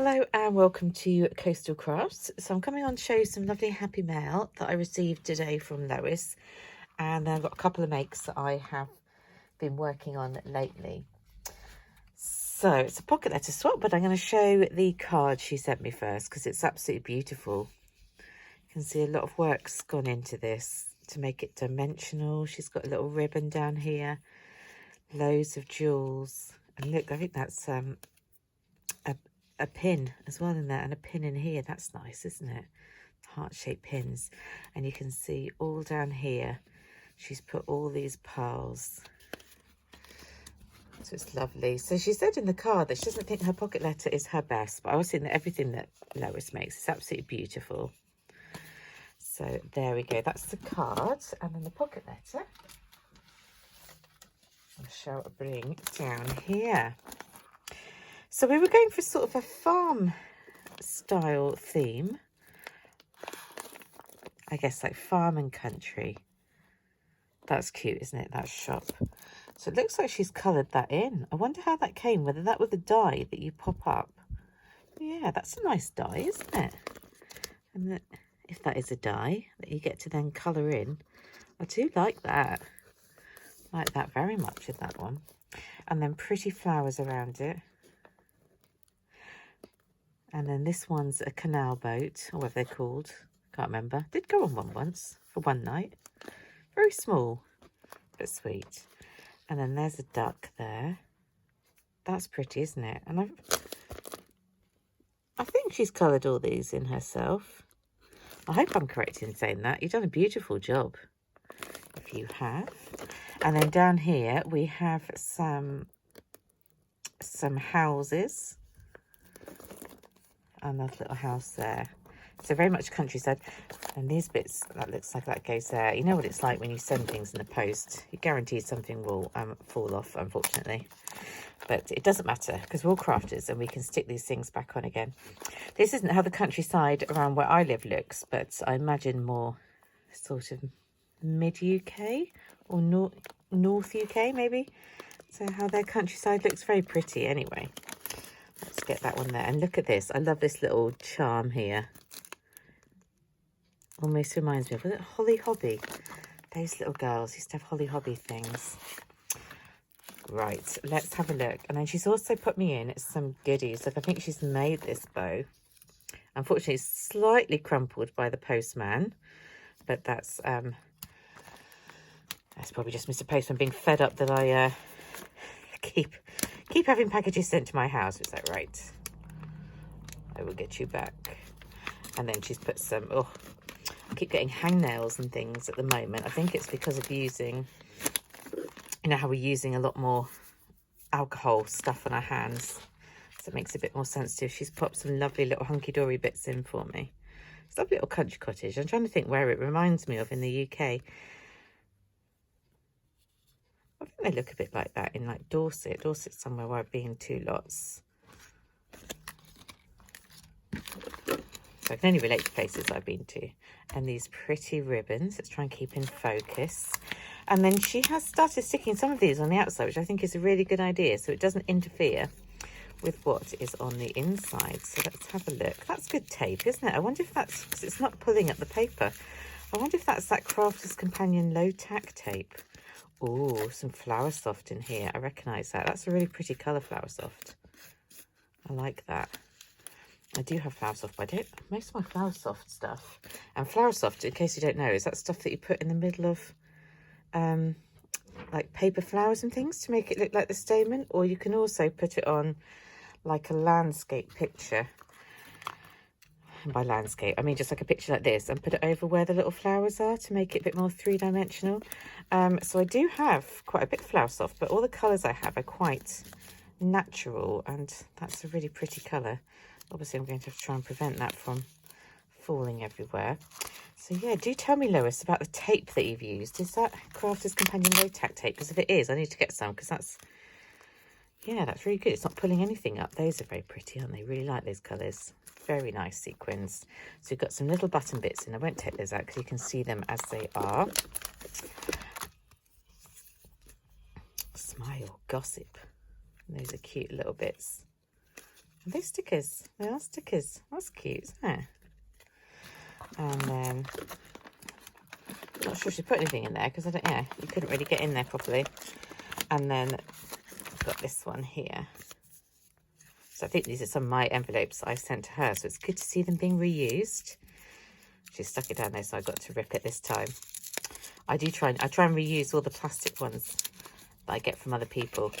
Hello and welcome to Coastal Crafts. So I'm coming on to show you some lovely happy mail that I received today from Lois, and I've got a couple of makes that I have been working on lately. So it's a pocket letter swap, but I'm going to show the card she sent me first because it's absolutely beautiful. You can see a lot of work's gone into this to make it dimensional. She's got a little ribbon down here, loads of jewels, and look, I think that's a pin as well in there, and a pin in here. That's nice, isn't it? Heart-shaped pins. And you can see all down here she's put all these pearls, so it's lovely. So she said in the card that she doesn't think her pocket letter is her best, but I was saying that everything that Lois makes is absolutely beautiful. So there we go, that's the card. And then the pocket letter I shall bring down here. So we were going for sort of a farm style theme. I guess like farm and country. That's cute, isn't it? That shop. So it looks like she's coloured that in. I wonder how that came, whether that was the dye that you pop up. Yeah, that's a nice dye, isn't it? And that, if that is a dye that you get to then colour in, I do like that. I like that very much with that one. And then pretty flowers around it. And then this one's a canal boat, or whatever they're called. Can't remember. Did go on one once for one night. Very small, but sweet. And then there's a duck there. That's pretty, isn't it? And I think she's coloured all these in herself. I hope I'm correct in saying that. You've done a beautiful job, if you have. And then down here we have some houses. Another little house there. So very much countryside. And these bits, that looks like that goes there. You know what it's like when you send things in the post. You're guaranteed something will fall off, unfortunately. But it doesn't matter because we're all crafters and we can stick these things back on again. This isn't how the countryside around where I live looks, but I imagine more sort of mid-UK or north UK maybe. So how their countryside looks very pretty anyway. Let's get that one there. And look at this. I love this little charm here. Almost reminds me of, was it Holly Hobby? Those little girls used to have Holly Hobby things. Right, let's have a look. And then she's also put me in some goodies. Look, I think she's made this bow. Unfortunately, it's slightly crumpled by the postman. But that's probably just Mr. Postman being fed up that I keep having packages sent to my house. Is that right? I will get you back. And then she's put some, oh, I keep getting hangnails and things at the moment. I think it's because of using, you know how we're using a lot more alcohol stuff on our hands. So it makes it a bit more sensitive. She's popped some lovely little hunky-dory bits in for me. It's a lovely little country cottage. I'm trying to think where it reminds me of in the UK. I think they look a bit like that in like Dorset. Dorset's somewhere where I've been to lots. So I can only relate to places I've been to. And these pretty ribbons. Let's try and keep in focus. And then she has started sticking some of these on the outside, which I think is a really good idea. So it doesn't interfere with what is on the inside. So let's have a look. That's good tape, isn't it? I wonder if that's, because it's not pulling at the paper. I wonder if that's that Crafter's Companion low tack tape. Oh, some Flower Soft in here. I recognise that. That's a really pretty colour, Flower Soft. I like that. I do have Flower Soft, but I don't. Most of my Flower Soft stuff. And Flower Soft, in case you don't know, is that stuff that you put in the middle of like paper flowers and things to make it look like the stamen. Or you can also put it on like a landscape picture. And by landscape, I mean just like a picture like this, and put it over where the little flowers are to make it a bit more three-dimensional. So I do have quite a bit of Flower Soft, but all the colours I have are quite natural, and that's a really pretty colour. Obviously, I'm going to have to try and prevent that from falling everywhere. So yeah, do tell me, Lois, about the tape that you've used. Is that Crafter's Companion low tack tape? Because if it is, I need to get some, because that's, yeah, that's really good. It's not pulling anything up. Those are very pretty, aren't they? Really like those colours. Very nice sequins. So we've got some little button bits, and I won't take those out because you can see them as they are. Smile, gossip. Those are cute little bits. Are they stickers? They are stickers. That's cute, isn't it? And then, I'm not sure she put anything in there because I don't, yeah, you couldn't really get in there properly. And then I've got this one here. So I think these are some of my envelopes I sent to her. So it's good to see them being reused. She stuck it down there, so I got to rip it this time. I try and reuse all the plastic ones that I get from other people.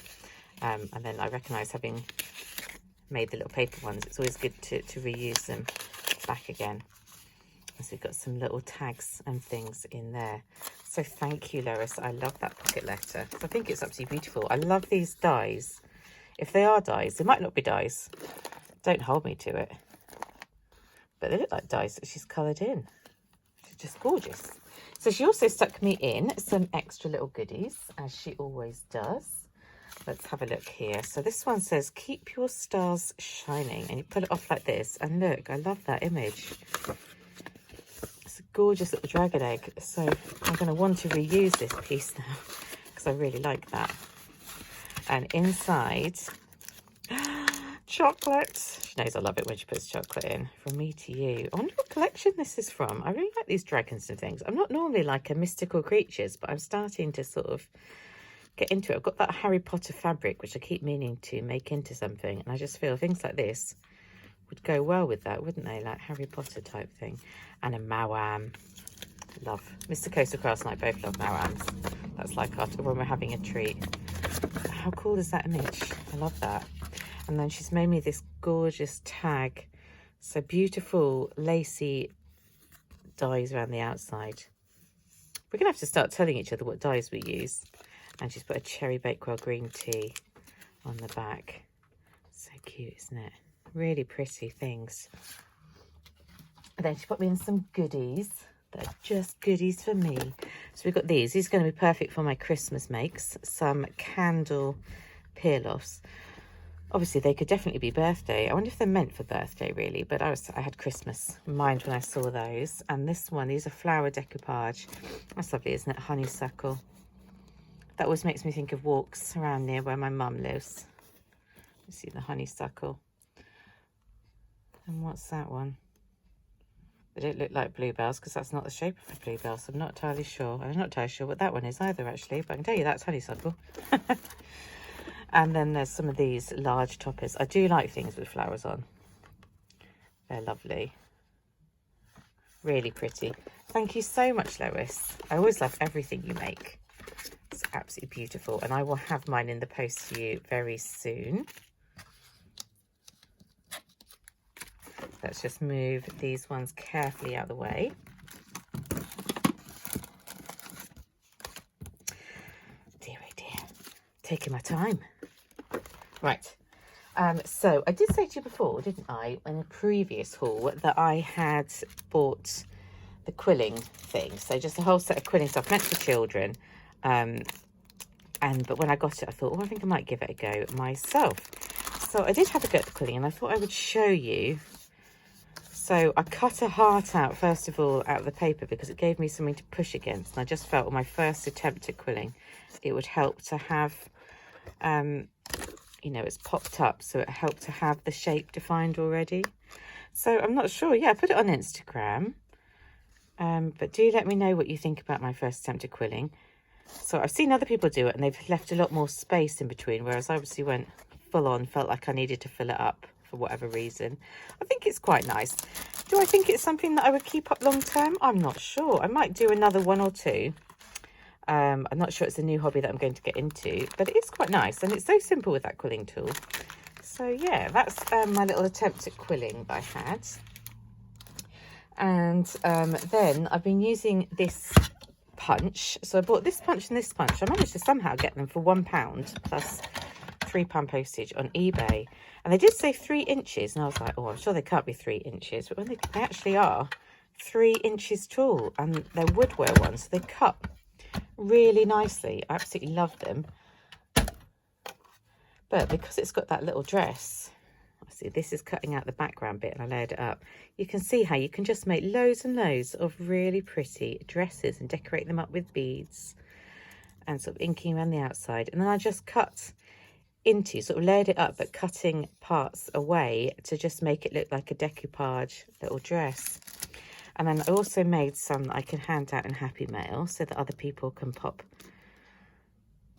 And then I recognise, having made the little paper ones, it's always good to reuse them back again. So we've got some little tags and things in there. So thank you, Lois. I love that pocket letter. I think it's absolutely beautiful. I love these dies. If they are dies, they might not be dies. Don't hold me to it. But they look like dies that she's coloured in. She's just gorgeous. So she also stuck me in some extra little goodies, as she always does. Let's have a look here. So this one says, keep your stars shining. And you pull it off like this. And look, I love that image. It's a gorgeous little dragon egg. So I'm going to want to reuse this piece now because I really like that. And inside, chocolate. She knows I love it when she puts chocolate in. From me to you. I wonder what collection this is from. I really like these dragons and things. I'm not normally like a mystical creatures, but I'm starting to sort of get into it. I've got that Harry Potter fabric, which I keep meaning to make into something. And I just feel things like this would go well with that, wouldn't they? Like Harry Potter type thing. And a Mawam. Love. Mr. Coastal Craft and I both love Mawams. That's like our, when we're having a treat. How cool is that image? I love that. And then she's made me this gorgeous tag. So beautiful, lacy dies around the outside. We're going to have to start telling each other what dies we use. And she's put a cherry bakewell green tea on the back. So cute, isn't it? Really pretty things. And then she put me in some goodies that are just goodies for me. So we've got these. These are going to be perfect for my Christmas makes. Some candle peel-offs. Obviously, they could definitely be birthday. I wonder if they're meant for birthday, really. But I had Christmas in mind when I saw those. And this one, these are flower decoupage. That's lovely, isn't it? Honeysuckle. That always makes me think of walks around near where my mum lives. You see the honeysuckle. And what's that one? They don't look like bluebells because that's not the shape of a bluebell, so I'm not entirely sure. I'm not entirely sure what that one is either, actually, but I can tell you that's honeysuckle. And then there's some of these large toppers. I do like things with flowers on. They're lovely. Really pretty. Thank you so much, Lois. I always love everything you make. It's absolutely beautiful. And I will have mine in the post to you very soon. Let's just move these ones carefully out of the way. Dear, oh dear. Taking my time. Right. So I did say to you before, didn't I, in a previous haul, that I had bought the quilling thing. So just a whole set of quilling stuff meant for children. But when I got it, I thought, oh, I think I might give it a go myself. So I did have a go at the quilling, and I thought I would show you. So I cut a heart out, first of all, out of the paper because it gave me something to push against. And I just felt on my first attempt at quilling, it would help to have, you know, it's popped up. So it helped to have the shape defined already. So I'm not sure. Yeah, I put it on Instagram. But do let me know what you think about my first attempt at quilling. So I've seen other people do it and they've left a lot more space in between, whereas I obviously went full on, felt like I needed to fill it up for whatever reason. I think it's quite nice. Do I think it's something that I would keep up long term? I'm not sure. I might do another one or two. I'm not sure it's a new hobby that I'm going to get into, but it is quite nice and it's so simple with that quilling tool. So yeah, that's my little attempt at quilling that I had. And then I've been using this punch. So I bought this punch and this punch. I managed to somehow get them for £1 plus £3 postage on eBay. And they did say 3 inches. And I was like, oh, I'm sure they can't be 3 inches. But when they actually are 3 inches tall. And they're woodware ones. So they cut really nicely. I absolutely love them. But because it's got that little dress, see, this is cutting out the background bit and I layered it up. You can see how you can just make loads and loads of really pretty dresses and decorate them up with beads and sort of inking around the outside. And then I just cut into, sort of layered it up, but cutting parts away to just make it look like a decoupage little dress. And then I also made some that I can hand out in Happy Mail so that other people can pop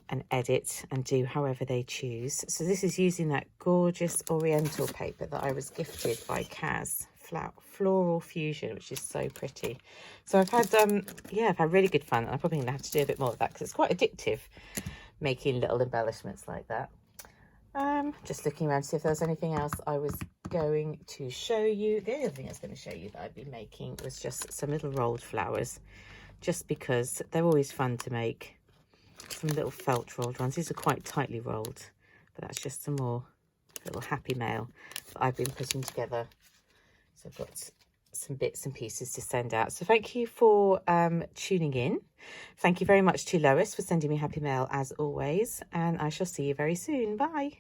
and edit and do however they choose. So this is using that gorgeous oriental paper that I was gifted by Kaz, Floral Fusion, which is so pretty. So I've had yeah, I've had really good fun, and I'm probably gonna have to do a bit more of that because it's quite addictive making little embellishments like that. Just looking around to see if there was anything else I was going to show you. The other thing I was going to show you that I've been making was just some little rolled flowers, just because they're always fun to make. Some little felt rolled ones. These are quite tightly rolled, but that's just some more little happy mail that I've been putting together. So I've got some bits and pieces to send out. So thank you for tuning in. Thank you very much to Lois for sending me happy mail as always, and I shall see you very soon. Bye.